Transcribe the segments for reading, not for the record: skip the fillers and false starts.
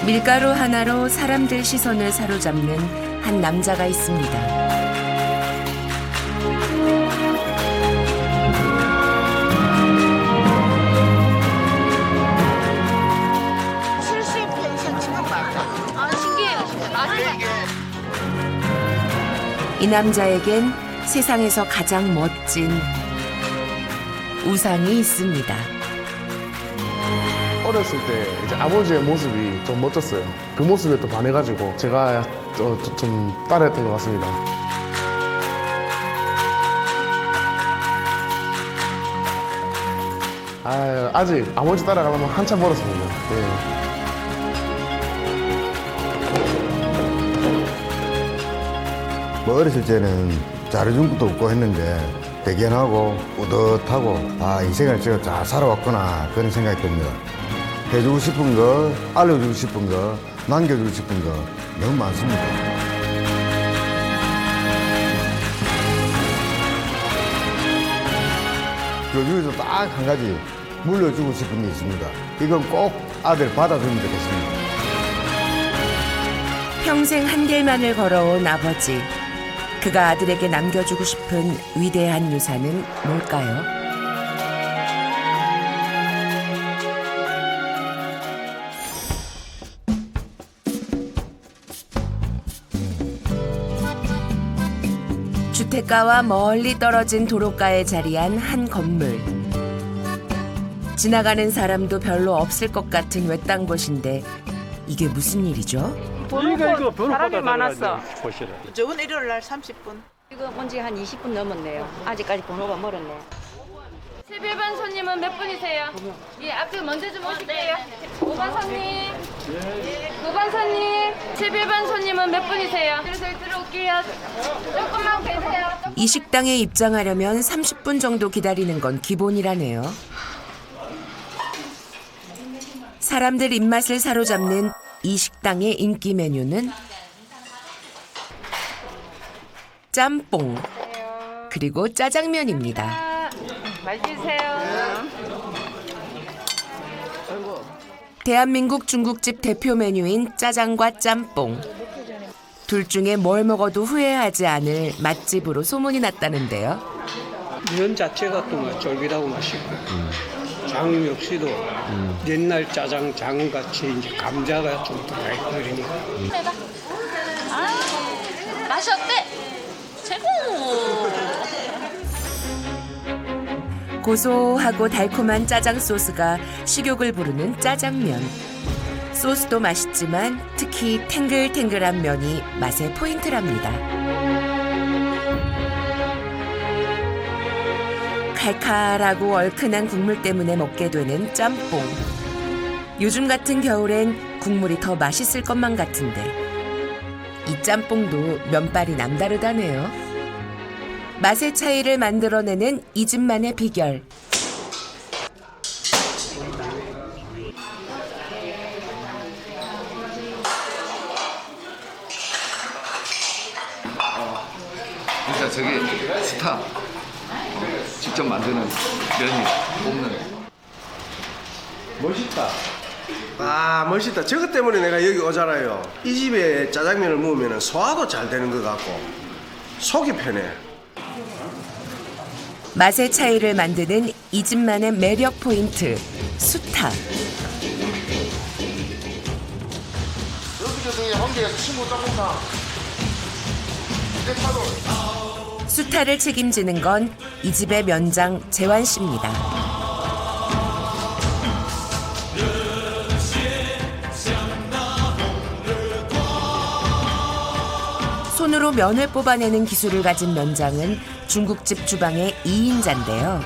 밀가루 하나로 사람들 시선을 사로잡는 한 남자가 있습니다. 이 남자에겐 세상에서 가장 멋진 우상이 있습니다. 어렸을 때 이제 아버지의 모습이 좀 멋졌어요. 그 모습에 또 반해가지고 제가 좀 따라했던 것 같습니다. 아직 아버지 따라가려면 한참 멀었습니다. 네. 뭐 어렸을 때는 잘해준 것도 없고 했는데 대견하고 뿌듯하고 인생을 제가 잘 살아왔구나 그런 생각이 듭니다. 해주고 싶은 거, 알려주고 싶은 거, 남겨주고 싶은 거 너무 많습니다. 그 중에서 딱 한 가지 물려주고 싶은 게 있습니다. 이건 꼭 아들 받아주면 되겠습니다. 평생 한 길만을 걸어온 아버지. 그가 아들에게 남겨주고 싶은 위대한 유산은 뭘까요? 주택가와 멀리 떨어진 도로가에 자리한 한 건물. 지나가는 사람도 별로 없을 것 같은 외딴 곳인데 이게 무슨 일이죠? 이거 사람이 많았어. 저번 일요일 날 30분. 이거 온 지 한 20분 넘었네요. 아직까지 번호가 멀었네. 11번 손님은 몇 분이세요? 예, 앞에 먼저 좀 오실게요. 5번 손님. 9번 손님. 11번 손님은 몇 분이세요? 슬슬 들어올게요. 조금만 계세요. 이 식당에 입장하려면 30분 정도 기다리는 건 기본이라네요. 사람들 입맛을 사로잡는 이 식당의 인기 메뉴는 짬뽕 그리고 짜장면입니다. 맛있으세요. 대한민국 중국집 대표 메뉴인 짜장과 짬뽕. 둘 중에 뭘 먹어도 후회하지 않을 맛집으로 소문이 났다는데요. 면 자체가 또 쫄깃하고 맛있고 장 역시도 옛날 짜장 장같이 이제 감자가 좀 들어가 있고 그러니까 맛이 어때? 최고! 고소하고 달콤한 짜장 소스가 식욕을 부르는 짜장면. 소스도 맛있지만 특히 탱글탱글한 면이 맛의 포인트랍니다. 칼칼하고 얼큰한 국물 때문에 먹게 되는 짬뽕. 요즘 같은 겨울엔 국물이 더 맛있을 것만 같은데 이 짬뽕도 면발이 남다르다네요. 맛의 차이를 만들어내는 이 집만의 비결. 진짜 저게 스타. 직접 만드는 면이 뽑는. 멋있다. 멋있다. 저것 때문에 내가 여기 오잖아요. 이 집에 짜장면을 먹으면 소화도 잘 되는 것 같고 속이 편해. 맛의 차이를 만드는 이 집만의 매력 포인트, 수타. 여기저기 한개 친구 짬뽕탕. 수타를 책임지는 건 이 집의 면장 재환 씨입니다. 손으로 면을 뽑아내는 기술을 가진 면장은 중국집 주방의 2인자인데요.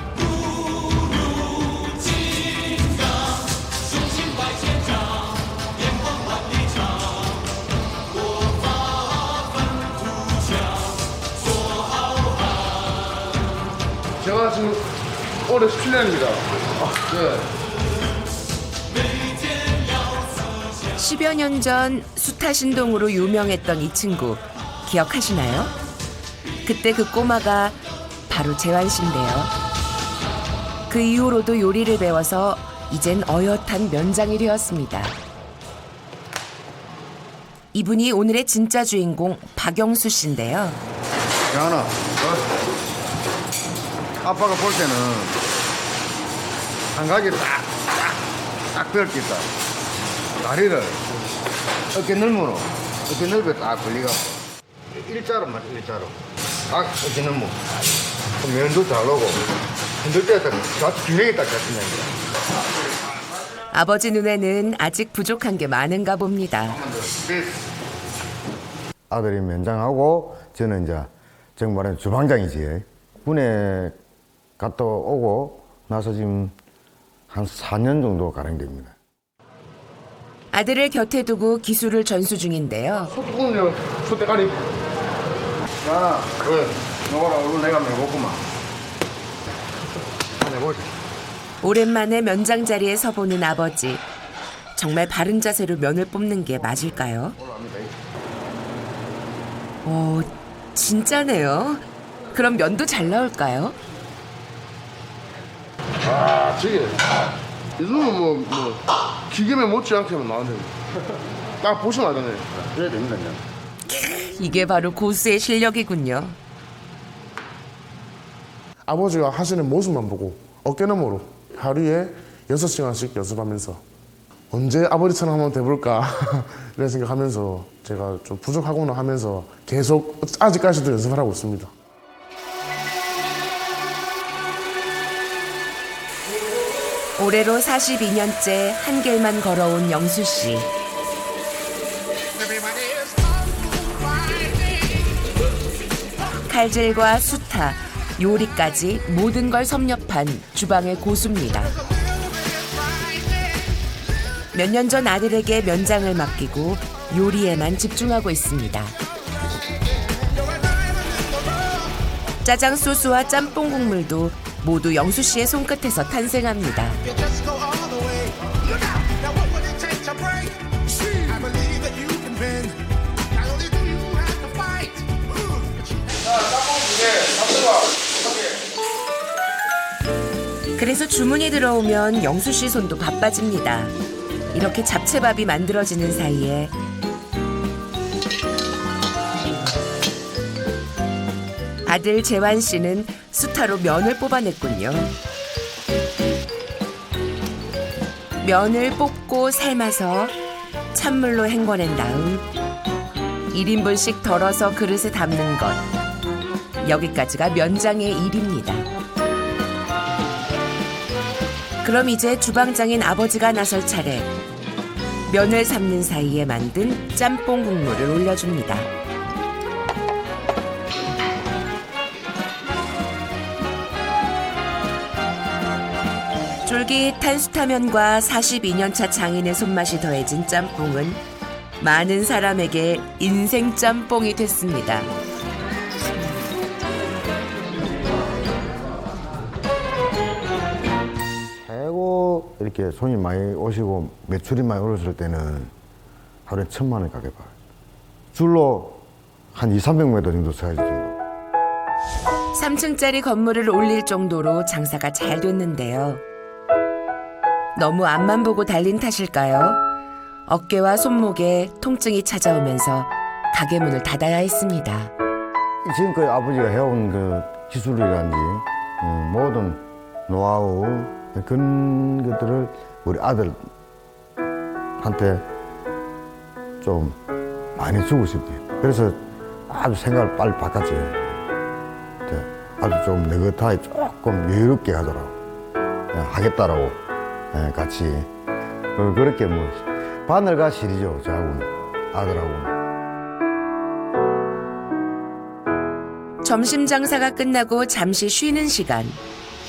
제가 지금 올해 17년입니다. 네. 10여 년 전 수타 신동으로 유명했던 이 친구 기억하시나요? 그때 그 꼬마가 바로 재환 씨인데요. 그 이후로도 요리를 배워서 이젠 어엿한 면장이 되었습니다. 이분이 오늘의 진짜 주인공 박영수 씨인데요. 장하나, 아빠가 볼 때는 한 가지 딱 배울 게 있다. 다리를 어깨 넓에 딱 걸리갖고 일자로 맞아, 일자로. 딱 어깨 넓어. 면도 잘 오고 흔들 때 균형이 딱 잡힌다. 아버지 눈에는 아직 부족한 게 많은가 봅니다. 아들이 면장하고 저는 이제 정말은 주방장이지. 군에 갔다 오고 나서 지금 한 4년 정도 가량 됩니다. 아들을 곁에 두고 기술을 전수 중인데요. 소뚜껑이요. 소대가리. 자, 너거라 오늘 내가 해보구만. 해보자. 오랜만에 면장 자리에 서보는 아버지. 정말 바른 자세로 면을 뽑는 게 맞을까요? 진짜네요. 그럼 면도 잘 나올까요? 아, 저게. 이 정도면 기계에 못지않게 하면 나오네요. 딱 보시면 알잖아요. 그래야 됩니다. 이게 바로 고수의 실력이군요. 아버지가 하시는 모습만 보고 어깨너머로 하루에 6시간씩 연습하면서 언제 아버지처럼 한번 돼볼까 이런 생각하면서 제가 좀 부족하구나 하면서 계속 아직까지도 연습을 하고 있습니다. 올해로 42년째 한 길만 걸어온 영수 씨. 칼질과 수타, 요리까지 모든 걸 섭렵한 주방의 고수입니다. 몇 년 전 아들에게 면장을 맡기고 요리에만 집중하고 있습니다. 짜장 소스와 짬뽕 국물도 모두 영수 씨의 손끝에서 탄생합니다. 그래서 주문이 들어오면 영수 씨 손도 바빠집니다. 이렇게 잡채밥이 만들어지는 사이에 아들 재환 씨는 수타로 면을 뽑아냈군요. 면을 뽑고 삶아서 찬물로 헹궈낸 다음 1인분씩 덜어서 그릇에 담는 것. 여기까지가 면장의 일입니다. 그럼 이제 주방장인 아버지가 나설 차례. 면을 삶는 사이에 만든 짬뽕 국물을 올려줍니다. 쫄깃한 수타면과 42년차 장인의 손맛이 더해진 짬뽕은 많은 사람에게 인생 짬뽕이 됐습니다. 최고 이렇게 손이 많이 오시고 매출이 많이 올랐을 때는 하루에 1,000만 원 가게 봐요. 줄로 한 200~300m 정도 서야지 정도. 3층짜리 건물을 올릴 정도로 장사가 잘 됐는데요. 너무 앞만 보고 달린 탓일까요? 어깨와 손목에 통증이 찾아오면서 가게 문을 닫아야 했습니다. 지금까지 아버지가 해온 그 기술이라든지 모든 노하우 그런 것들을 우리 아들한테 좀 많이 주고 싶대요. 그래서 아주 생각을 빨리 바꿨지. 아주 좀 느긋하게 조금 여유롭게 하더라고. 하겠다라고 같이. 그렇게 뭐 바늘과 실이죠, 저하고는, 아들하고는. 점심 장사가 끝나고 잠시 쉬는 시간.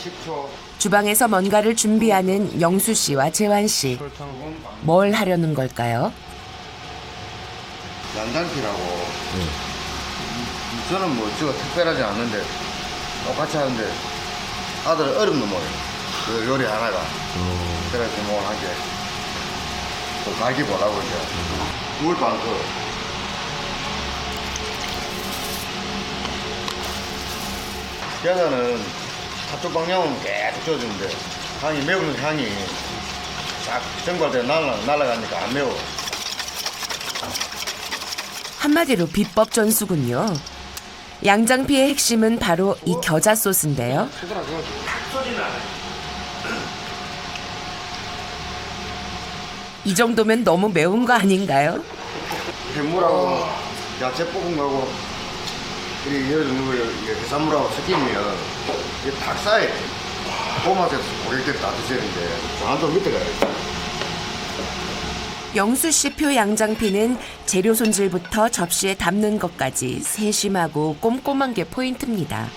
10초. 주방에서 뭔가를 준비하는 영수 씨와 재환 씨. 뭘 하려는 걸까요? 양장피라고. 저는 뭐 저거 특별하지 않는데 똑같이 하는데 아들은 어렵는 모양. 그 요리 하나가. 그래서 뭐 한 게 또 갈기 보라고 이제 물도 안 줘. 겨자는 한쪽 방향은 계속 쪄주는데 향이 매운 향이 싹 전갈대 날아가니까 안 매워. 한마디로 비법 전수군요. 양장피의 핵심은 바로 이 겨자 소스인데요. 이 정도면 너무 매운 거 아닌가요? 해물하고 야채 볶은 거하고 이 해산물하고 섞이면 이게 탁 쌓여. 그 맛에 고객들이 다 드셔야 되는데 저한테 밑에 가요. 영수 씨 표 양장피는 재료 손질부터 접시에 담는 것까지 세심하고 꼼꼼한 게 포인트입니다.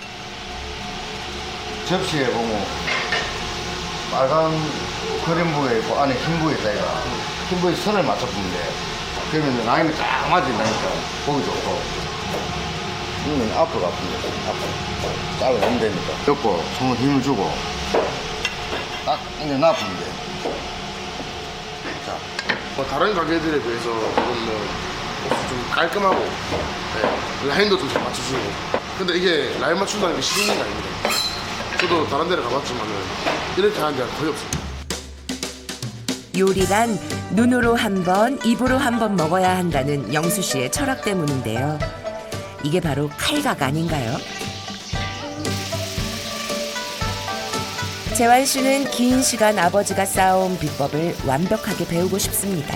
접시에 보면 빨간 크림 부에 있고 안에 흰 부에 있다가 흰 부에 선을 맞춰 보면 돼. 그러면 라인이 딱 맞는다니까 보기 좋고. 이거는 앞으로 아픈데 앞으로 잘라내면 되니까. 엮고 손을 힘을 주고 딱 이제 놔두면 돼. 자. 뭐 다른 가게들에 비해서 조금 좀 깔끔하고 네, 라인도 좀 잘 맞춰주고 근데 이게 라인 맞춘다는 게 쉬운 게 아닙니다. 저도 다른 데를 가봤지만은 이렇게 하는 데가 거의 없습니다. 요리란 눈으로 한 번, 입으로 한 번 먹어야 한다는 영수 씨의 철학 때문인데요. 이게 바로 칼각 아닌가요? 재환 씨는 긴 시간 아버지가 쌓아온 비법을 완벽하게 배우고 싶습니다.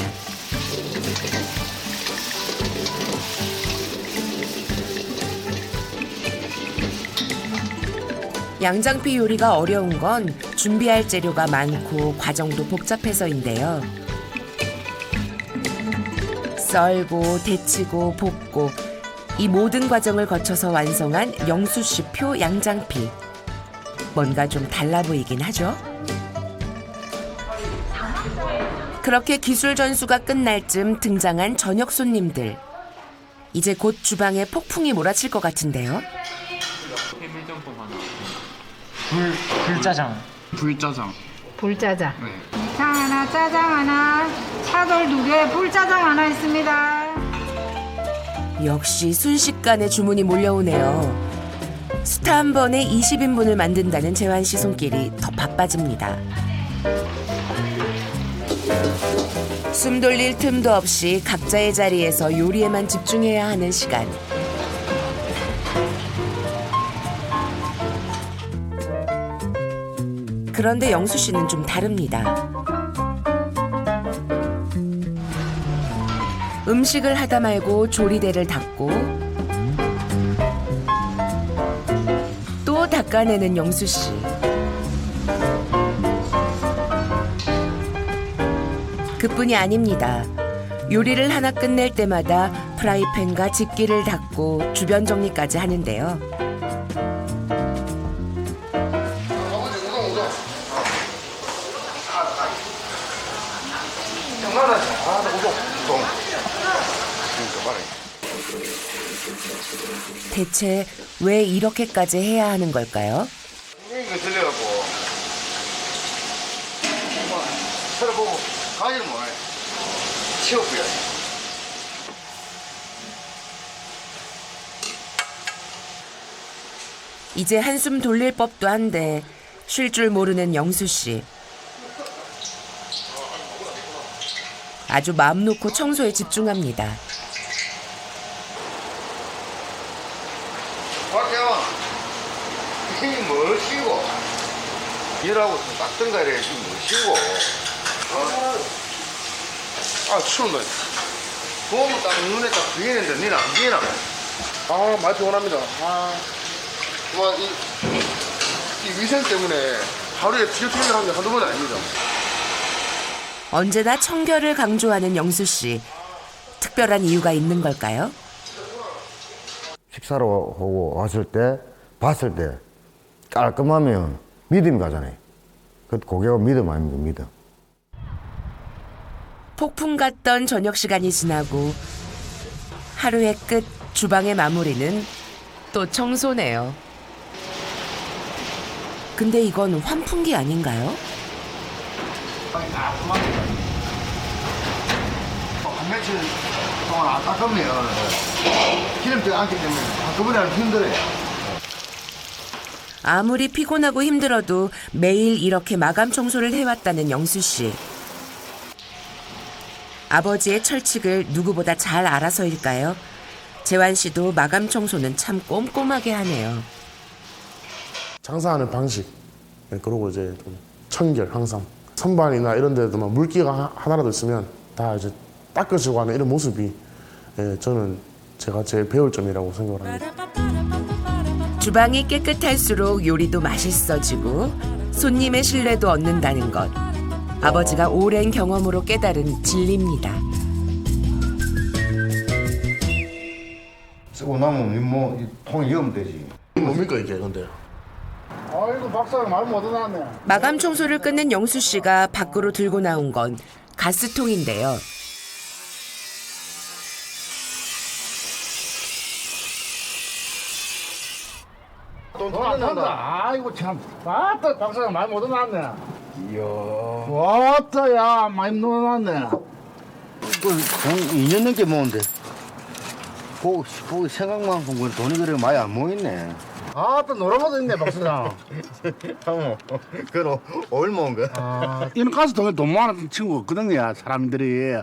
양장피 요리가 어려운 건 준비할 재료가 많고 과정도 복잡해서인데요. 썰고 데치고 볶고 이 모든 과정을 거쳐서 완성한 영수 씨 표 양장피. 뭔가 좀 달라 보이긴 하죠. 그렇게 기술 전수가 끝날 쯤 등장한 저녁 손님들. 이제 곧 주방에 폭풍이 몰아칠 것 같은데요. 불짜장. 불짜장. 불짜장. 네. 이탕 하나, 짜장 하나, 차돌 2개, 불짜장 하나 있습니다. 역시 순식간에 주문이 몰려오네요. 수타 한 번에 20인분을 만든다는 재환 씨 손길이 더 바빠집니다. 숨 돌릴 틈도 없이 각자의 자리에서 요리에만 집중해야 하는 시간. 그런데 영수 씨는 좀 다릅니다. 음식을 하다 말고 조리대를 닦고 또 닦아내는 영수 씨. 그뿐이 아닙니다. 요리를 하나 끝낼 때마다 프라이팬과 집기를 닦고 주변 정리까지 하는데요. 대체 왜 이렇게까지 해야 하는 걸까요? 이거 들려갖고 서로 보고 가지를 못해. 치워버려. 이제 한숨 돌릴 법도 한데 쉴 줄 모르는 영수 씨. 아주 마음 놓고 청소에 집중합니다. 박혜원, 이게 뭘 쉬고 일하고 닦던가 이래 지금 뭘 쉬고. 아 추운다. 보면 딱 눈에 딱 보이는데 니는 안 보이나? 아 많이 피곤합니다. 정말 이 위생 때문에 하루에 티격태격 하는 게 한두 번이 아닙니다. 언제나 청결을 강조하는 영수 씨. 특별한 이유가 있는 걸까요? 식사로 오고 왔을 때 봤을 때 깔끔하면 믿음이 가잖아요. 그 고객은 믿음 아닙니까? 믿음. 폭풍 같던 저녁 시간이 지나고 하루의 끝 주방의 마무리는 또 청소네요. 근데 이건 환풍기 아닌가요? 한 며칠 동안 안 닦으면 기름때 안기 때문에 한꺼번에 하면 힘들어요. 아무리 피곤하고 힘들어도 매일 이렇게 마감 청소를 해왔다는 영수 씨. 아버지의 철칙을 누구보다 잘 알아서일까요? 재환 씨도 마감 청소는 참 꼼꼼하게 하네요. 장사하는 방식, 네, 그리고 이제 좀 청결 항상 선반이나 이런 데도 물기가 하나라도 있으면 다 이제 닦아주고 하는 이런 모습이 저는 제가 제일 배울 점이라고 생각을 합니다. 주방이 깨끗할수록 요리도 맛있어지고 손님의 신뢰도 얻는다는 것. 아버지가 오랜 경험으로 깨달은 진리입니다. 쓰고 나면 뭐 통에 넣으면 되지. 뭡니까 이게 근데? 아이고 박사가 말 못해놨네. 마감 청소를 끝낸 영수 씨가 밖으로 들고 나온 건 가스통인데요. 돈안 탄다. 아이고 참. 왔다 박사가 말 못해놨네. 이야. 왔다 야 많이 넣어놨네. 돈 2년 넘게 모은데. 그 생각만큼 돈이 그래 많이 안 모였네. 아또 노란 것도 있네 박사장. 형, 그럼 얼 모은 거? 이런 가스통에 돈 모아놓은 친구가 없거든요, 사람들이.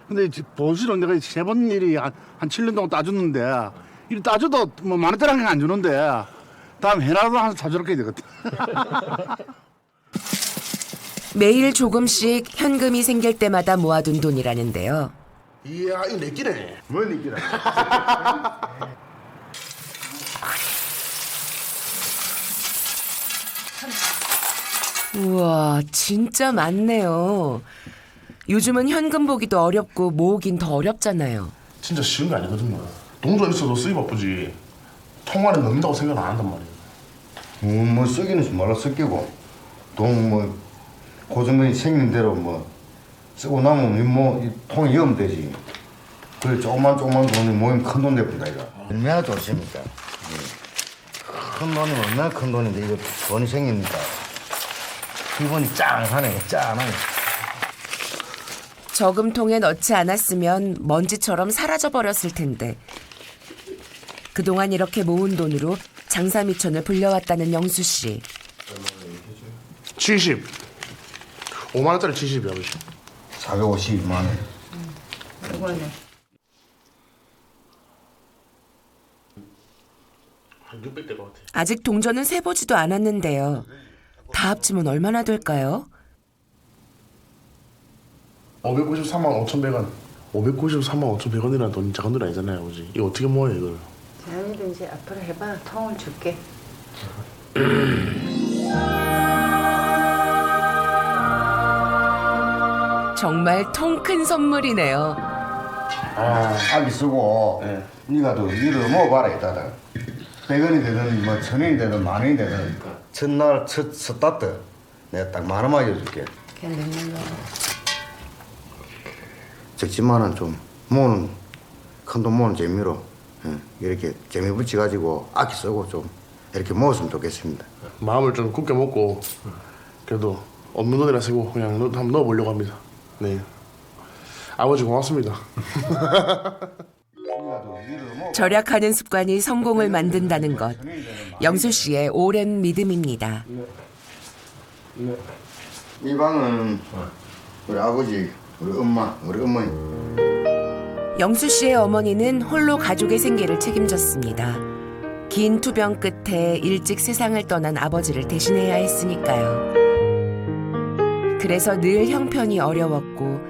근데 보시로 내가 3번 일이 한 7년 동안 따줬는데, 이 따줘도 뭐 만 원짜리 안 주는데, 다음 해나도 한 사주렇게 되거든. 매일 조금씩 현금이 생길 때마다 모아둔 돈이라는데요. 이야 이거 내 끼네. 뭘 느끼나? 우와, 진짜 많네요. 요즘은 현금 보기도 어렵고 모으긴 더 어렵잖아요. 진짜 쉬운 게 아니거든요. 동전 있어도 쓰기 바쁘지. 통화는 넘는다고 생각 안 한단 말이에요. 뭐 쓰기는 말라 쓰기고 돈 뭐 고정돈이 생기는 대로 뭐 쓰고 나면 뭐 통에 넣으면 되지. 그래 조그만 돈이 모이면 큰 돈 돼본다 이거. 얼마나 좋습니까? 큰 돈이 얼마나 큰 돈인데 이거 돈이 생기니까 기분이 짱하네 짱하네. 저금통에 넣지 않았으면 먼지처럼 사라져버렸을 텐데. 그동안 이렇게 모은 돈으로 장사 미천을 불려왔다는 영수 씨. 70. 5만 원짜리 70이야 아버지. 452만 원. 한 600 될 것 같아. 아직 동전은 세보지도 않았는데요. 다 합치면 얼마나 될까요? 593만 5,100원. 593만 5,100원이라는 돈이 작은 돈 아니잖아요 아버지. 이거 어떻게 모아요 이걸? 자연이도 이제 앞으로 해봐. 통을 줄게. 정말 통 큰 선물이네요. 아기 쓰고 네가 또 일을 먹어봐라 이따가 100원이 되든 뭐 1000원이 되든 만 원이 되든 첫날 첫 스타트 내가 딱 만 원만 줘줄게. 그냥 넣는 거. 적지만은 좀 모으는 큰 돈 모으는 재미로 이렇게 재미 붙여가지고 아끼 쓰고 좀 이렇게 모았으면 좋겠습니다. 마음을 좀 굳게 먹고 그래도 없는 돈이라 쓰고 그냥 한번 넣어보려고 합니다. 네. 아버지 고맙습니다. 절약하는 습관이 성공을 만든다는 것. 영수 씨의 오랜 믿음입니다. 이 방은 우리 아버지, 우리 엄마, 우리 어머니. 영수 씨의 어머니는 홀로 가족의 생계를 책임졌습니다. 긴 투병 끝에 일찍 세상을 떠난 아버지를 대신해야 했으니까요. 그래서 늘 형편이 어려웠고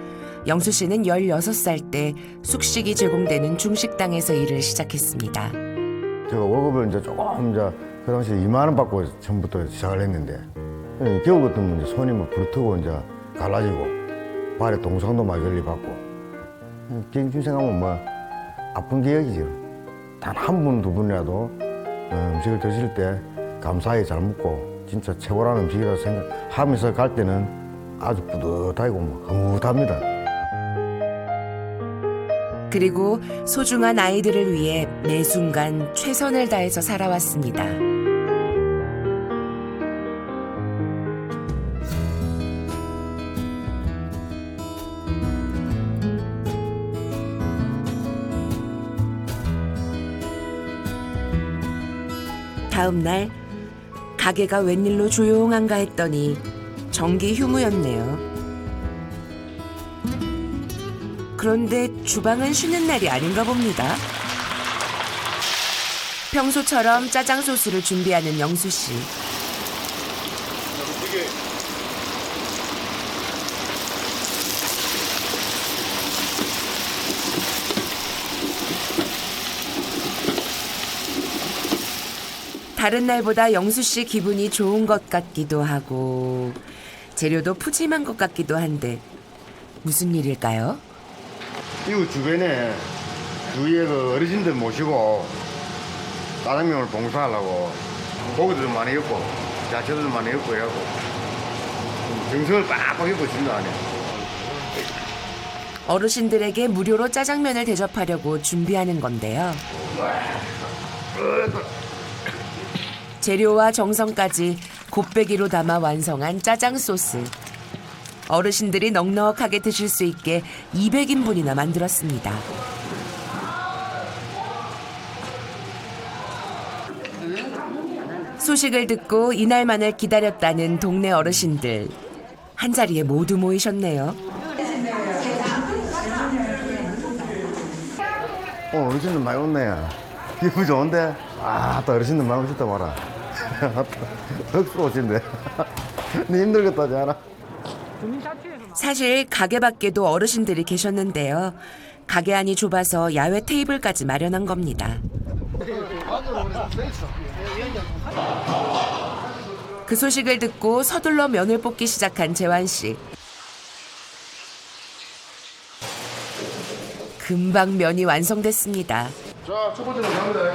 영수 씨는 16살 때 숙식이 제공되는 중식당에서 일을 시작했습니다. 제가 월급을 이제 조금 이제 그 당시에 2만 원 받고 처음부터 시작을 했는데 겨울 같은 이제 손이 뭐 부르트고 이제 갈라지고 발에 동상도 많이 걸리 받고 지금 생각하면 뭐 아픈 기억이죠. 단 한 분, 두 분이라도 음식을 드실 때 감사히 잘 먹고 진짜 최고라는 음식이라고 생각하면서 갈 때는 아주 뿌듯하고 뭐 흐뭇합니다. 그리고 소중한 아이들을 위해 매 순간 최선을 다해서 살아왔습니다. 다음 날 가게가 웬일로 조용한가 했더니 정기 휴무였네요. 그런데 주방은 쉬는 날이 아닌가 봅니다. 평소처럼 짜장 소스를 준비하는 영수 씨. 다른 날보다 영수 씨 기분이 좋은 것 같기도 하고 재료도 푸짐한 것 같기도 한데 무슨 일일까요? 이거 주변에 주위에 그 어르신들 모시고 짜장면을 봉사하려고 고기도 좀 많이 넣고 야채도 좀 많이 넣고 해갖고 정성을 빡빡 입고 준다 하네. 어르신들에게 무료로 짜장면을 대접하려고 준비하는 건데요. 재료와 정성까지 곱빼기로 담아 완성한 짜장 소스. 어르신들이 넉넉하게 드실 수 있게 200인분이나 만들었습니다. 소식을 듣고 이날만을 기다렸다는 동네 어르신들. 한자리에 모두 모이셨네요. 어르신들 많이 온네. 기분 좋은데? 아, 또 어르신들 많이 오셨다 봐라. 덕수 오신데. 니 힘들겠다, 하지 않아? 사실 가게 밖에도 어르신들이 계셨는데요. 가게 안이 좁아서 야외 테이블까지 마련한 겁니다. 그 소식을 듣고 서둘러 면을 뽑기 시작한 재환 씨. 금방 면이 완성됐습니다. 자, 첫 번째는 갑니다.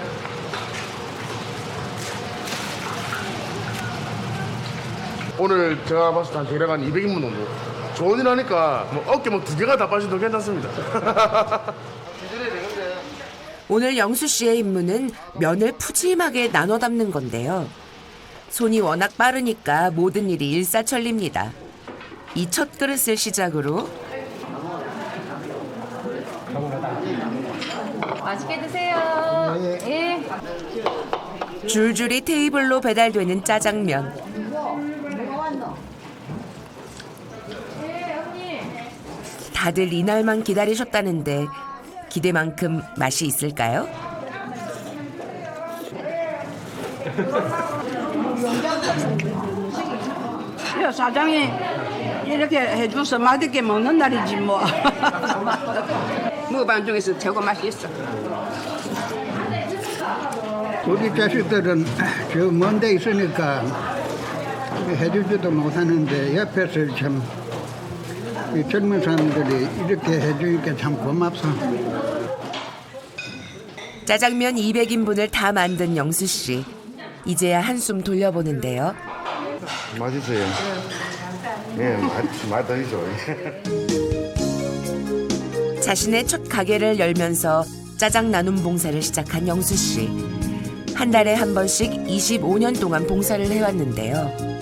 오늘 제가 봤을 때 한 대략 한 200인분 정도. 좋은 일 하니까 뭐 어깨 뭐 2개가 다 빠져도 괜찮습니다. 오늘 영수 씨의 임무는 면을 푸짐하게 나눠 담는 건데요. 손이 워낙 빠르니까 모든 일이 일사천리입니다. 이 첫 그릇을 시작으로 맛있게 드세요. 예. 줄줄이 테이블로 배달되는 짜장면. 다들 이날만 기다리셨다는데 기대만큼 맛이 있을까요? 사장이 이렇게 해줘서 맛있게 먹는 날이지 뭐. 먹어본 중에서 최고 맛이 있어. 우리 자식들은 저 먼 데 있으니까 해주지도 못하는데 옆에서 참 이 젊은 사람들이 이렇게 해주니까 참 고맙소. 짜장면 200인분을 다 만든 영수 씨. 이제야 한숨 돌려보는데요. 맛있어요. 예, 맛있어. 자신의 첫 가게를 열면서 짜장 나눔 봉사를 시작한 영수 씨. 한 달에 한 번씩 25년 동안 봉사를 해왔는데요.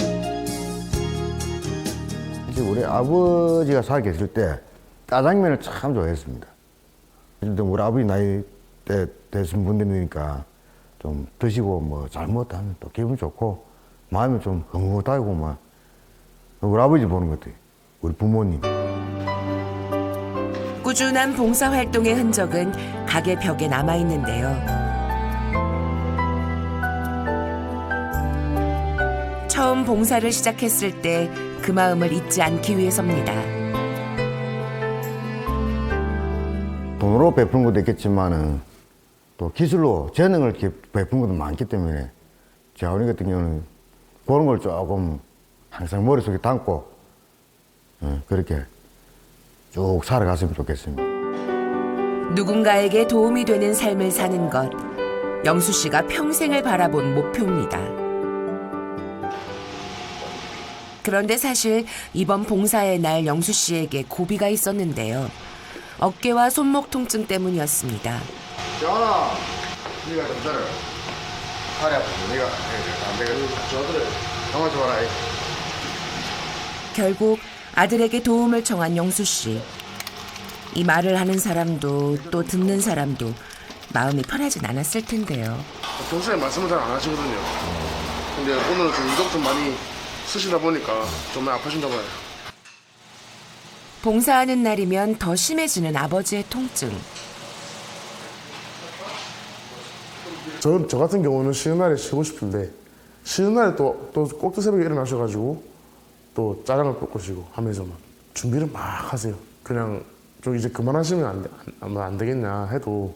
우리 아버지가 살아 계실 때 짜장면을 참 좋아했습니다. 우리 아버지 나이 때 되신 분들이니까 좀 드시고 뭐 잘못하면 또 기분 좋고 마음이 좀 흐뭇하고 막 우리 아버지 보는 것 같아요. 우리 부모님. 꾸준한 봉사 활동의 흔적은 가게 벽에 남아 있는데요. 처음 봉사를 시작했을 때 그 마음을 잊지 않기 위해서입니다. 돈으로 베푸는 것도 있겠지만은 또 기술로 재능을 베푸는 것도 많기 때문에 제 어머니 같은 경우는 그런 걸 조금 항상 머릿속에 담고 그렇게 쭉 살아갔으면 좋겠습니다. 누군가에게 도움이 되는 삶을 사는 것. 영수 씨가 평생을 바라본 목표입니다. 그런데 사실 이번 봉사의 날 영수 씨에게 고비가 있었는데요. 어깨와 손목 통증 때문이었습니다. 재환아, 네가 좀 들어. 팔이 아프고 네가 안 되겠어. 저들을 정말 좋아라. 결국 아들에게 도움을 청한 영수 씨. 이 말을 하는 사람도 또 듣는 사람도 마음이 편하진 않았을 텐데요. 평소에 말씀을 잘 안 하시거든요. 근데 오늘은 좀 유독 좀 많이 쓰시다 보니까 좀 많이 아프신가 봐요. 봉사하는 날이면 더 심해지는 아버지의 통증. 저 같은 경우는 쉬는 날에 쉬고 싶은데 쉬는 날에 또 꼭두 새벽에 일어나셔가지고 또 짜장을 볶으시고 하면서 막 준비를 막 하세요. 그냥 좀 이제 그만하시면 안 되겠냐 해도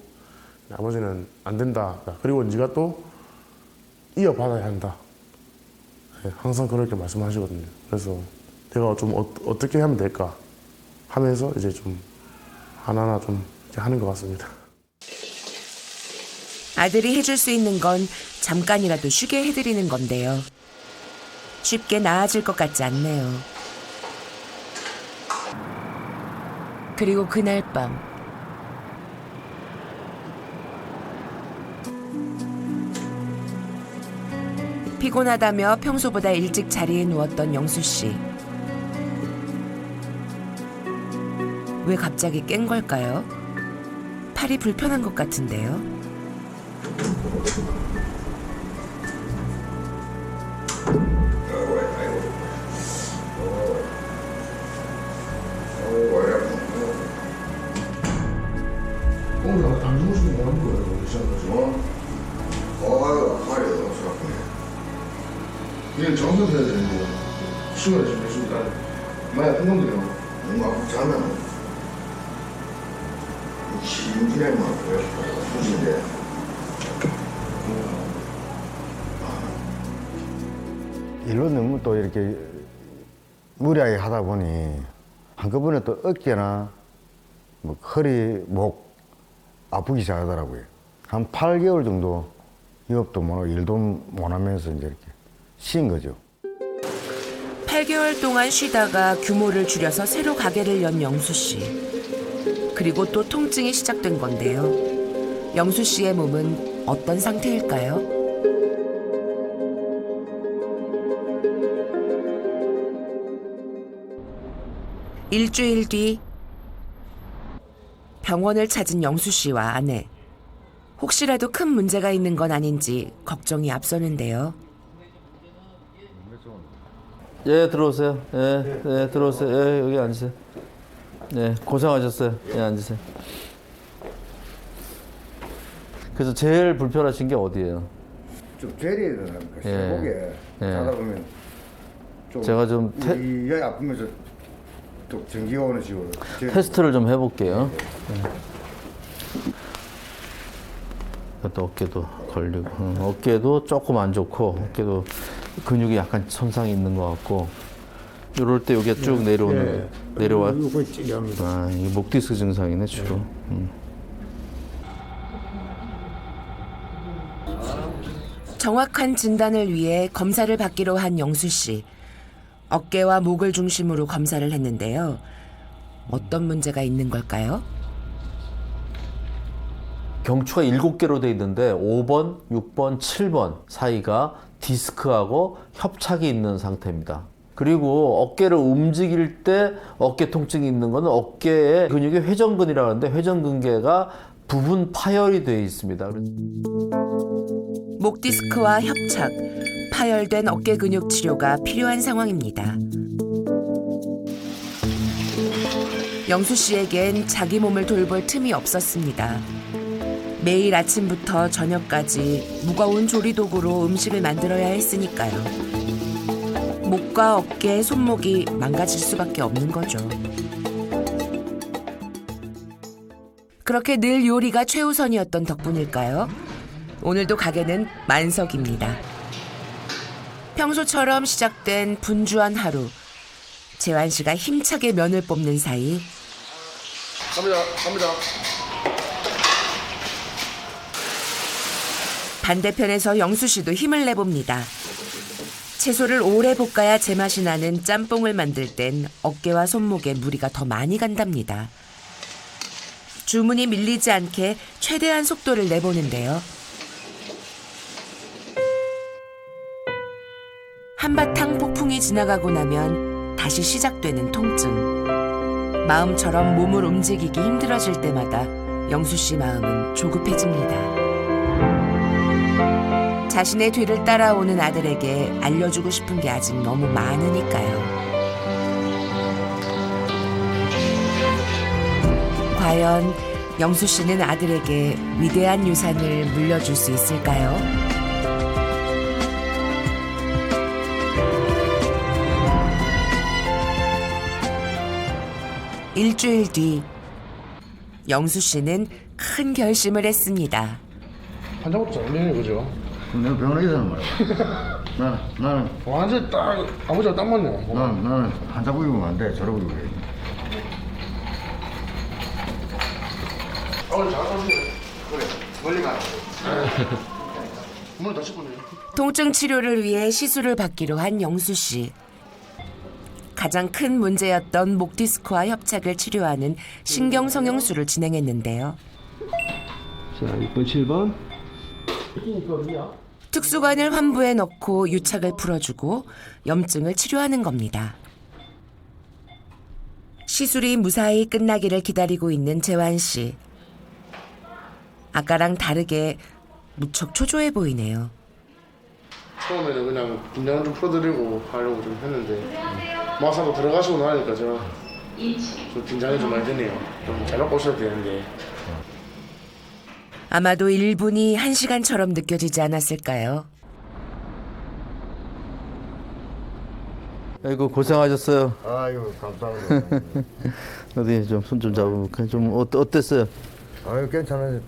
아버지는 안 된다. 그리고 네가 또 이어받아야 한다. 네, 항상 그렇게 말씀하시거든요. 그래서 내가 좀 어떻게 하면 될까 하면서 이제 좀 하나하나 좀 이렇게 하는 것 같습니다. 아들이 해줄 수 있는 건 잠깐이라도 쉬게 해드리는 건데요. 쉽게 나아질 것 같지 않네요. 그리고 그날 밤 피곤하다며 평소보다 일찍 자리에 누웠던 영수 씨. 왜 갑자기 깬 걸까요? 팔이 불편한 것 같은데요. 오늘 안 주무시면 뭐 하는 거예요? 시작하죠? 아유, 팔이 너무 수락하네. 이게 정상 해야 되는 거예요. 시간이 지금 몇 시입니까? 만약 끝난대요. 뭔가 자면 심지에만 수신데 일로 너무 또 이렇게 무리하게 하다 보니 한꺼번에 또 어깨나 뭐 허리, 목 아프기 시작하더라고요. 한 8개월 정도 영업도 못 하고 일도 못 하면서 이제 이렇게 쉰 거죠. 8개월 동안 쉬다가 규모를 줄여서 새로 가게를 연 영수 씨. 그리고 또 통증이 시작된 건데요. 영수 씨의 몸은 어떤 상태일까요? 일주일 뒤 병원을 찾은 영수 씨와 아내. 혹시라도 큰 문제가 있는 건 아닌지 걱정이 앞서는데요. 예, 들어오세요. 예, 들어오세요. 예, 여기 앉으세요. 네, 고생하셨어요. 예, 앉으세요. 그래서 제일 불편하신 게 어디예요? 좀 제리에 들어갑니다. 쇠목에 자다 보면 좀 제가 좀 이 아프면서 또 전기가 오는 식으로 테스트를 좀 해볼게요. 또 어깨도 걸리고 어깨도 조금 안 좋고 어깨도 근육이 약간 손상이 있는 것 같고 이럴 때 여기가 쭉 내려와. 아, 이게 목 디스크 증상이네 주로. 정확한 진단을 위해 검사를 받기로 한 영수 씨. 어깨와 목을 중심으로 검사를 했는데요. 어떤 문제가 있는 걸까요? 경추가 7개로 돼 있는데 5번, 6번, 7번 사이가 디스크하고 협착이 있는 상태입니다. 그리고 어깨를 움직일 때 어깨 통증이 있는 것은 어깨의 근육이 회전근이라고 하는데 회전근개가 부분 파열이 되어 있습니다. 목 디스크와 협착, 파열된 어깨 근육 치료가 필요한 상황입니다. 영수 씨에겐 자기 몸을 돌볼 틈이 없었습니다. 매일 아침부터 저녁까지 무거운 조리도구로 음식을 만들어야 했으니까요. 목과 어깨, 손목이 망가질 수밖에 없는 거죠. 그렇게 늘 요리가 최우선이었던 덕분일까요? 오늘도 가게는 만석입니다. 평소처럼 시작된 분주한 하루. 재환 씨가 힘차게 면을 뽑는 사이 갑니다. 반대편에서 영수 씨도 힘을 내봅니다. 채소를 오래 볶아야 제맛이 나는 짬뽕을 만들 땐 어깨와 손목에 무리가 더 많이 간답니다. 주문이 밀리지 않게 최대한 속도를 내보는데요. 한바탕 폭풍이 지나가고 나면 다시 시작되는 통증. 마음처럼 몸을 움직이기 힘들어질 때마다 영수 씨 마음은 조급해집니다. 자신의 뒤를 따라오는 아들에게 알려주고 싶은 게 아직 너무 많으니까요. 과연 영수 씨는 아들에게 위대한 유산을 물려줄 수 있을까요? 일주일 뒤 영수 씨는 큰 결심을 했습니다. 환자부터 잘 밀리네, 그죠? 내가 병원에 있는 말이야. 나는 완전 딱 아버지가 딱 맞네. 나는 환자 부위면 안 돼. 저러고 그래. 오늘 잘 오시네. 그래, 멀리 가. 문을 닫힐 뻔해요. 통증 치료를 위해 시술을 받기로 한 영수 씨. 가장 큰 문제였던 목 디스크와 협착을 치료하는 신경 성형술을 진행했는데요. 자, 6번, 7번. 특수관을 환부에 넣고 유착을 풀어주고 염증을 치료하는 겁니다. 시술이 무사히 끝나기를 기다리고 있는 재환 씨. 아까랑 다르게 무척 초조해 보이네요. 처음에는 그냥 긴장을 좀 풀어드리고 하려고 좀 했는데 막상 들어가시고 나니까 제가 좀 긴장이 좀 많이 되네요. 좀 잘 받고 오셔도 되는데. 아마도 1분이 1시간처럼 느껴지지 않았을까요? 아이고 고생하셨어요. 아이고 감사합니다. 어디 좀 손 좀 잡아볼까요? 좀 어땠어요? 아유 괜찮아요.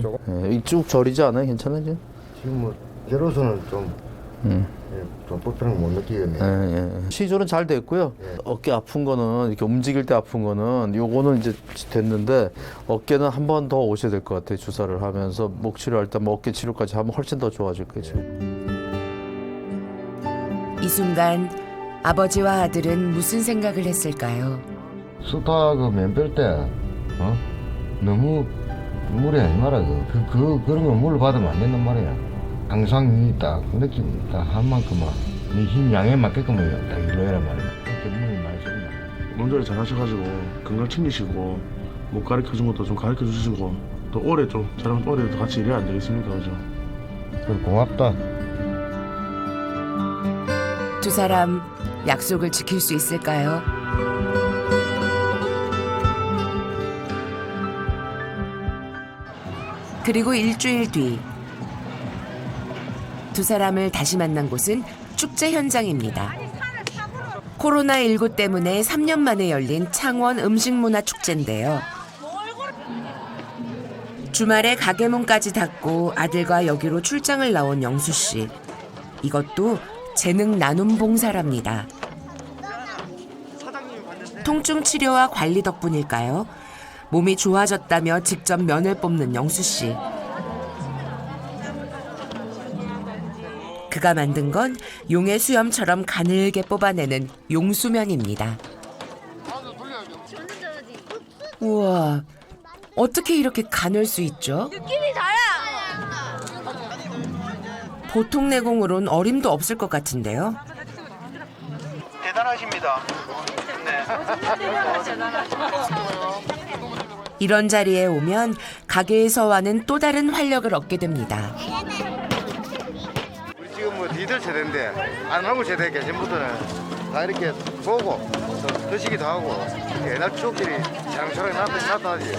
조금 쭉 저리지 않아요? 괜찮아요? 지금 뭐 저로서는 좀 불편한 거 못 느끼겠네요. 시술은 잘 됐고요. 어깨 아픈 거는 이렇게 움직일 때 아픈 거는 요거는 이제 됐는데 어깨는 한 번 더 오셔야 될 것 같아요. 주사를 하면서 목 치료할 때 뭐 어깨 치료까지 하면 훨씬 더 좋아질 거죠. 이 순간 아버지와 아들은 무슨 생각을 했을까요? 스타 그 면뺄 때 너무 무리하지 말아. 그런 거 물을 받으면 안 된단 말이야. 항상 딱 느낌 딱 한 만큼만 네 힘 양에 맞게끔 딱 일로 해란 말이야. 그렇게 물이 많이 씁니다. 몸조리 잘 하셔가지고 건강 챙기시고 못 가르쳐준 것도 좀 가르쳐 주시고 또 올해 좀 저랑 올해도 같이 일해야 안 되겠습니까, 그죠? 그래, 고맙다. 두 사람 약속을 지킬 수 있을까요? 그리고 일주일 뒤 두 사람을 다시 만난 곳은 축제 현장입니다. 코로나19 때문에 3년 만에 열린 창원 음식문화축제인데요. 주말에 가게 문까지 닫고 아들과 여기로 출장을 나온 영수 씨. 이것도 재능 나눔 봉사랍니다. 통증 치료와 관리 덕분일까요? 몸이 좋아졌다며 직접 면을 뽑는 영수 씨. 그가 만든 건 용의 수염처럼 가늘게 뽑아내는 용수면입니다. 우와, 어떻게 이렇게 가늘 수 있죠? 느낌이 달라. 보통 내공으론 어림도 없을 것 같은데요. 대단하십니다. 이런 자리에 오면 가게에서와는 또 다른 활력을 얻게 됩니다. 지금 뭐 니들 세대인데 안 하고 세대 계신 분들은 다 이렇게 보고 또 드시기도 하고 옛날 추억들이 자랑스럽게 나타나지.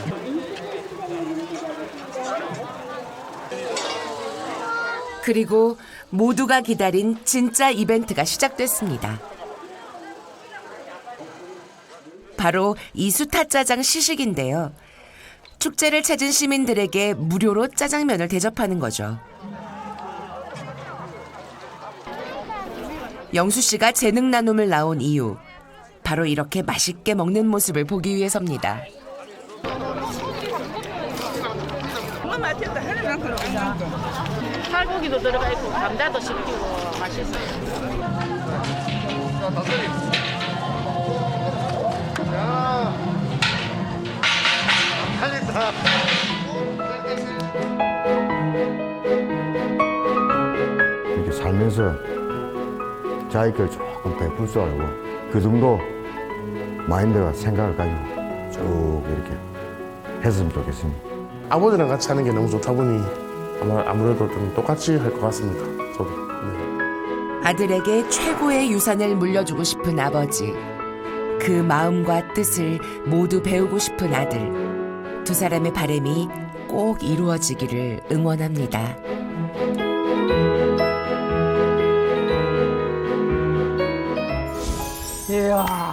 그리고 모두가 기다린 진짜 이벤트가 시작됐습니다. 바로 이 수타짜장 시식인데요. 축제를 찾은 시민들에게 무료로 짜장면을 대접하는 거죠. 영수 씨가 재능 나눔을 나온 이유, 바로 이렇게 맛있게 먹는 모습을 보기 위해서입니다. 살고기도 들어가 있고 감자도 씹히고 맛있어요. 이렇게 살면서 자기를 조금 베풀 줄 알고 그 정도 마인드와 생각을 가지고 쭉 이렇게 했으면 좋겠습니다. 아버지랑 같이 하는 게 너무 좋다 보니 아무래도 좀 똑같이 할 것 같습니다. 저도. 네. 아들에게 최고의 유산을 물려주고 싶은 아버지. 그 마음과 뜻을 모두 배우고 싶은 아들. 두 사람의 바람이 꼭 이루어지기를 응원합니다. 이야,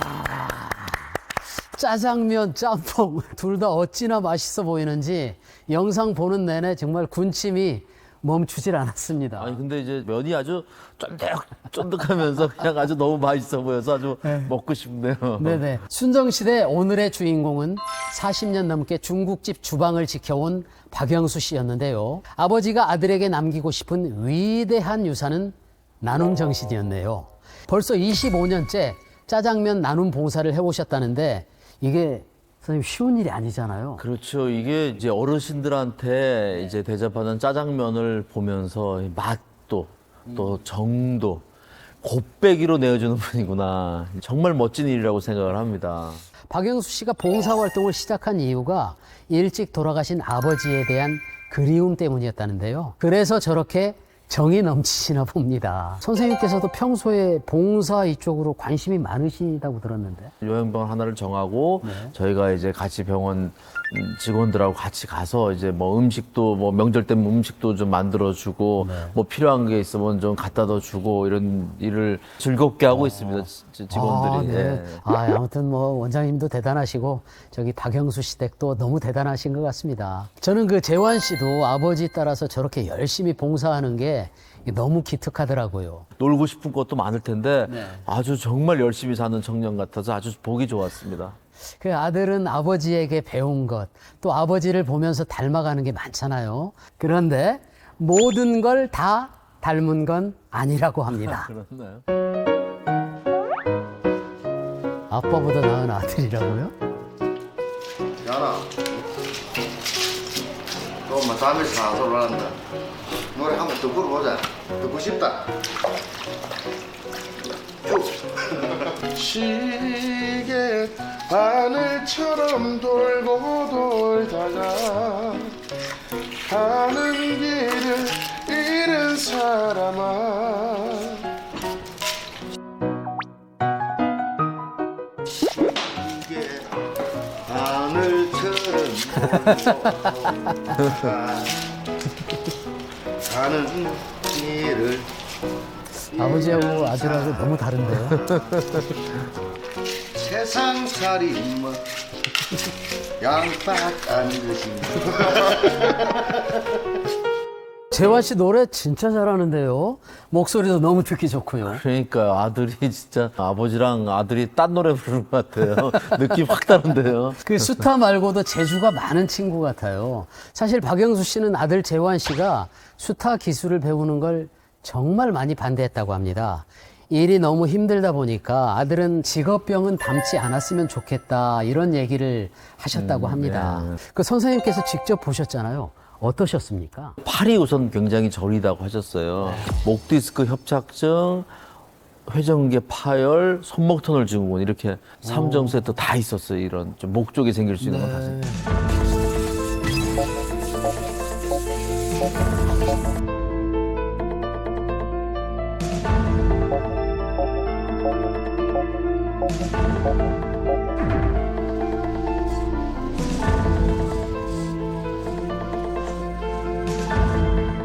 짜장면, 짬뽕 둘 다 어찌나 맛있어 보이는지 영상 보는 내내 정말 군침이 멈추질 않았습니다. 아니 근데 이제 면이 아주 쫀득쫀득하면서 그냥 아주 너무 맛있어 보여서 아주 먹고 싶네요. 네네. 순정시대 오늘의 주인공은 40년 넘게 중국집 주방을 지켜온 박영수 씨였는데요. 아버지가 아들에게 남기고 싶은 위대한 유산은 나눔 정신이었네요. 벌써 25년째 짜장면 나눔 봉사를 해오셨다는데 이게 선생님 쉬운 일이 아니잖아요. 그렇죠. 이게 이제 어르신들한테 이제 대접하는 짜장면을 보면서 맛도 또 정도 곱빼기로 내어주는 분이구나. 정말 멋진 일이라고 생각을 합니다. 박영수 씨가 봉사활동을 시작한 이유가 일찍 돌아가신 아버지에 대한 그리움 때문이었다는데요. 그래서 저렇게 정이 넘치시나 봅니다. 선생님께서도 평소에 봉사 이쪽으로 관심이 많으시다고 들었는데. 요양병원 하나를 정하고 저희가 이제 같이 병원 직원들하고 같이 가서 이제 뭐 음식도 뭐 명절 때면 음식도 좀 만들어주고 뭐 필요한 게 있으면 좀 갖다도 주고 이런 일을 즐겁게 하고 있습니다. 직원들이. 네. 아무튼 뭐 원장님도 대단하시고 저기 박영수 씨 댁도 너무 대단하신 것 같습니다. 저는 그 재환 씨도 아버지 따라서 저렇게 열심히 봉사하는 게 너무 기특하더라고요. 놀고 싶은 것도 많을 텐데 아주 정말 열심히 사는 청년 같아서 아주 보기 좋았습니다. 그 아들은 아버지에게 배운 것, 또 아버지를 보면서 닮아가는 게 많잖아요. 그런데 모든 걸 다 닮은 건 아니라고 합니다. 그렇나요? 아빠보다 나은 아들이라고요? 야나, 너 엄마 잠에서 사서 올란다. 노래 한번 더 불러보자. 듣고 싶다. 시계 바늘처럼 돌고 돌다가 가는 길을 잃은 사람아. 시계 바늘처럼 돌고 가는 길을 아버지하고 아들하고 너무 다른데요? 세상살이 뭐 양박 안 것인가. 재환 씨 노래 진짜 잘하는데요. 목소리도 너무 듣기 좋고요. 그러니까요. 아들이 진짜 아버지랑 아들이 딴 노래 부르는 것 같아요. 느낌 확 다른데요. 그 수타 말고도 재주가 많은 친구 같아요. 사실 박영수 씨는 아들 재환 씨가 수타 기술을 배우는 걸 정말 많이 반대했다고 합니다. 일이 너무 힘들다 보니까 아들은 직업병은 닮지 않았으면 좋겠다 이런 얘기를 하셨다고 합니다. 그 선생님께서 직접 보셨잖아요. 어떠셨습니까? 팔이 우선 굉장히 저리다고 하셨어요. 목 디스크 협착증, 회전계 파열, 손목 터널 증후군 이렇게 3종 세트 다 있었어요. 이런 좀 목 쪽에 생길 수 있는 건 다 있어요.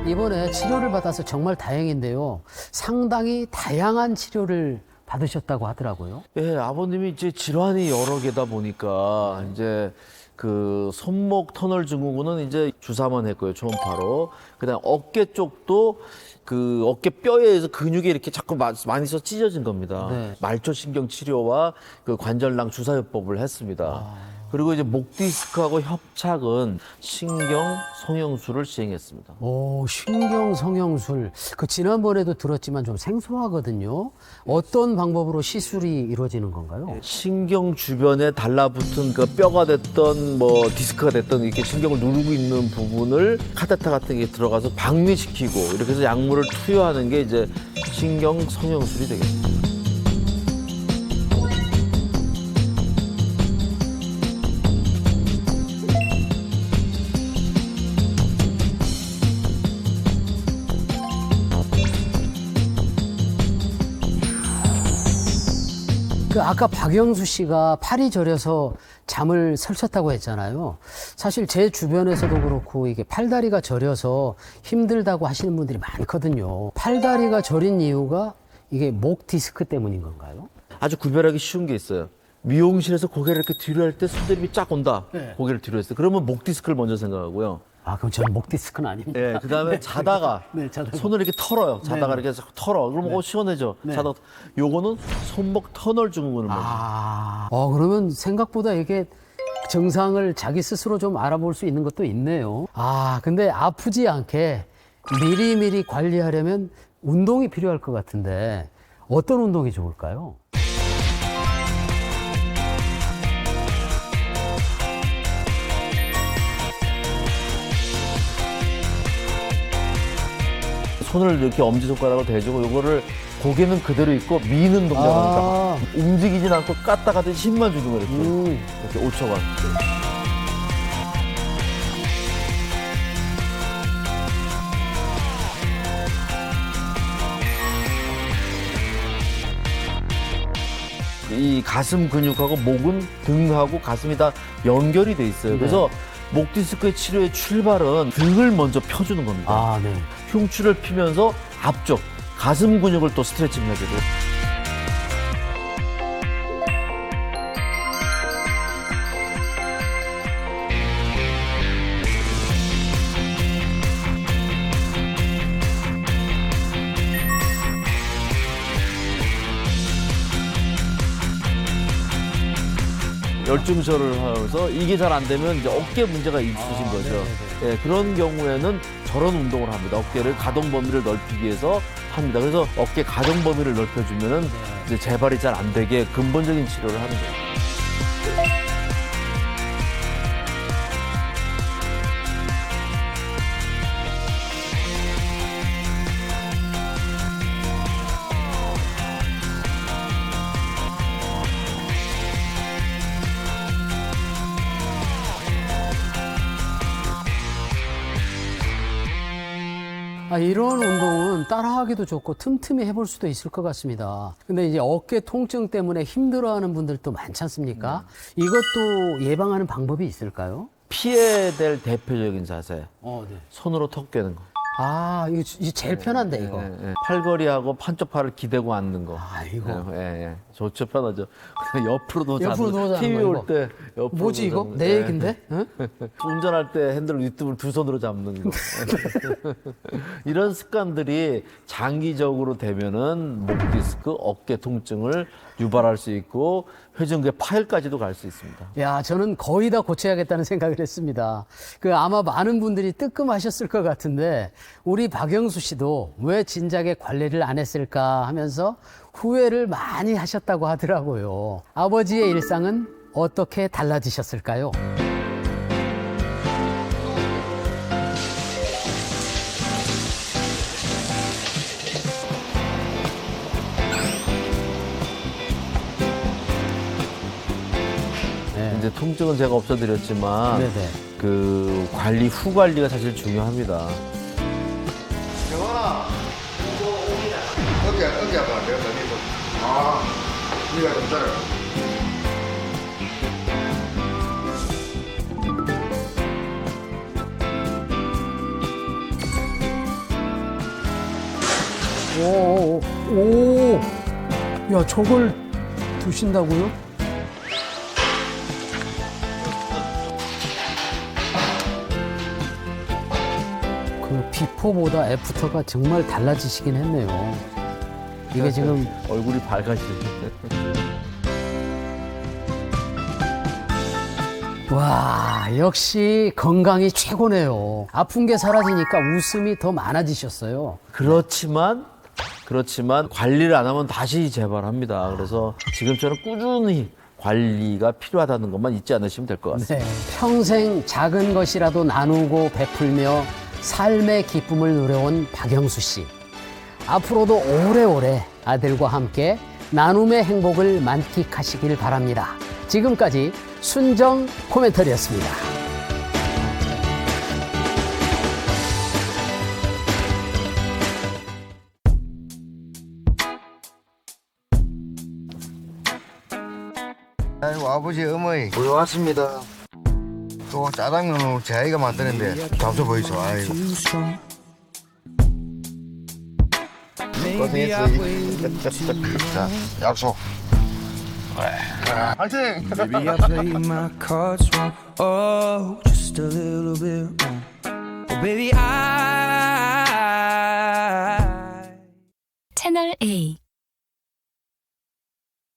이번에 치료를 받아서 정말 다행인데요. 상당히 다양한 치료를 받으셨다고 하더라고요. 예, 아버님이 이제 질환이 여러 개다 보니까 이제 그 손목 터널 증후군은 이제 주사만 했고요. 초음파로. 그다음 어깨 쪽도 그 어깨 뼈에 의해서 근육이 이렇게 자꾸 많이 찢어진 겁니다. 말초신경 치료와 그 관절낭 주사요법을 했습니다. 그리고 이제 목 디스크하고 협착은 신경 성형술을 시행했습니다. 오, 신경 성형술. 그 지난번에도 들었지만 좀 생소하거든요. 어떤 방법으로 시술이 이루어지는 건가요? 신경 주변에 달라붙은 그 뼈가 됐던 뭐 디스크가 됐던 이렇게 신경을 누르고 있는 부분을 카테터 같은 게 들어가서 박리시키고 이렇게 해서 약물을 투여하는 게 이제 신경 성형술이 되겠습니다. 그 아까 박영수 씨가 팔이 저려서 잠을 설쳤다고 했잖아요. 사실 제 주변에서도 그렇고 이게 팔다리가 저려서 힘들다고 하시는 분들이 많거든요. 팔다리가 저린 이유가 이게 목 디스크 때문인 건가요? 아주 구별하기 쉬운 게 있어요. 미용실에서 고개를 이렇게 뒤로 할 때 손대림이 쫙 온다. 네. 고개를 뒤로 했을 때. 그러면 목 디스크를 먼저 생각하고요. 아, 그럼 저는 목 디스크는 아닙니다. 예, 그 다음에 자다가 네, 자다가. 손을 이렇게 털어요. 자다가 네, 이렇게 털어. 그러면 시원해져. 네. 자다가. 요거는 손목 터널 증후군을 먼저. 그러면 생각보다 이게 증상을 자기 스스로 좀 알아볼 수 있는 것도 있네요. 근데 아프지 않게 미리미리 관리하려면 운동이 필요할 것 같은데 어떤 운동이 좋을까요? 손을 이렇게 엄지손가락으로 대주고 요거를 고개는 그대로 있고 미는 동작을 합니다. 움직이진 않고 깠다 가듯이 힘만 주는 거예요. 이렇게 5초간. 이 가슴 근육하고 목은 등하고 가슴이 다 연결이 돼 있어요. 그래서 목 디스크의 치료의 출발은 등을 먼저 펴주는 겁니다. 네. 흉추를 피면서 앞쪽 가슴 근육을 또 스트레칭 해주고. 열중셔를 하면서 이게 잘 안 되면 이제 어깨 문제가 있으신 거죠. 예, 그런 경우에는 저런 운동을 합니다. 어깨를 가동 범위를 넓히기 위해서 합니다. 그래서 어깨 가동 범위를 넓혀주면은 이제 재발이 잘 안 되게 근본적인 치료를 하는 거예요. 이런 운동은 따라하기도 좋고 틈틈이 해볼 수도 있을 것 같습니다. 근데 이제 어깨 통증 때문에 힘들어하는 분들도 많지 않습니까? 이것도 예방하는 방법이 있을까요? 피해야 될 대표적인 자세. 네. 손으로 턱 깨는 거. 이거 제일 편한데, 이거. 팔걸이하고 한쪽 팔을 기대고 앉는 거. 이거. 좋죠, 편하죠. 그냥 옆으로도 옆으로 잡는 자는 TV 거, 올 이거. 때 옆으로. 뭐지, 이거? 내 얘긴데? 응? 운전할 때 핸들 윗등을 두 손으로 잡는 거. 이런 습관들이 장기적으로 되면은 목 디스크, 어깨 통증을 유발할 수 있고 회전근개 파열까지도 갈 수 있습니다. 야, 저는 거의 다 고쳐야겠다는 생각을 했습니다. 아마 많은 분들이 뜨끔하셨을 것 같은데 우리 박영수 씨도 왜 진작에 관리를 안 했을까 하면서 후회를 많이 하셨다고 하더라고요. 아버지의 일상은 어떻게 달라지셨을까요? 이제 통증은 제가 없어드렸지만 네네. 그 관리 후 관리가 사실 중요합니다. 정원아, 어깨 아파. 내가 더 니고. 니가 좀 잘해. 야, 저걸 드신다고요? 비포보다 애프터가 정말 달라지시긴 했네요. 이게 지금 얼굴이 밝아지네. 와, 역시 건강이 최고네요. 아픈 게 사라지니까 웃음이 더 많아지셨어요. 그렇지만 관리를 안 하면 다시 재발합니다. 그래서 지금처럼 꾸준히 관리가 필요하다는 것만 잊지 않으시면 될 것 같습니다. 평생 작은 것이라도 나누고 베풀며 삶의 기쁨을 누려온 박영수 씨. 앞으로도 오래오래 아들과 함께 나눔의 행복을 만끽하시길 바랍니다. 지금까지 순정 코멘터리였습니다. 아이고 아버지 어머니 우리 왔습니다. 또 짜장면을 제 아이가 만드는데 잡숴 보이소. 아이고 고생했어. 자 약속. 화이팅. Maybe I played my cards wrong. Oh, just a little bit wrong. Oh, baby, I. 채널 A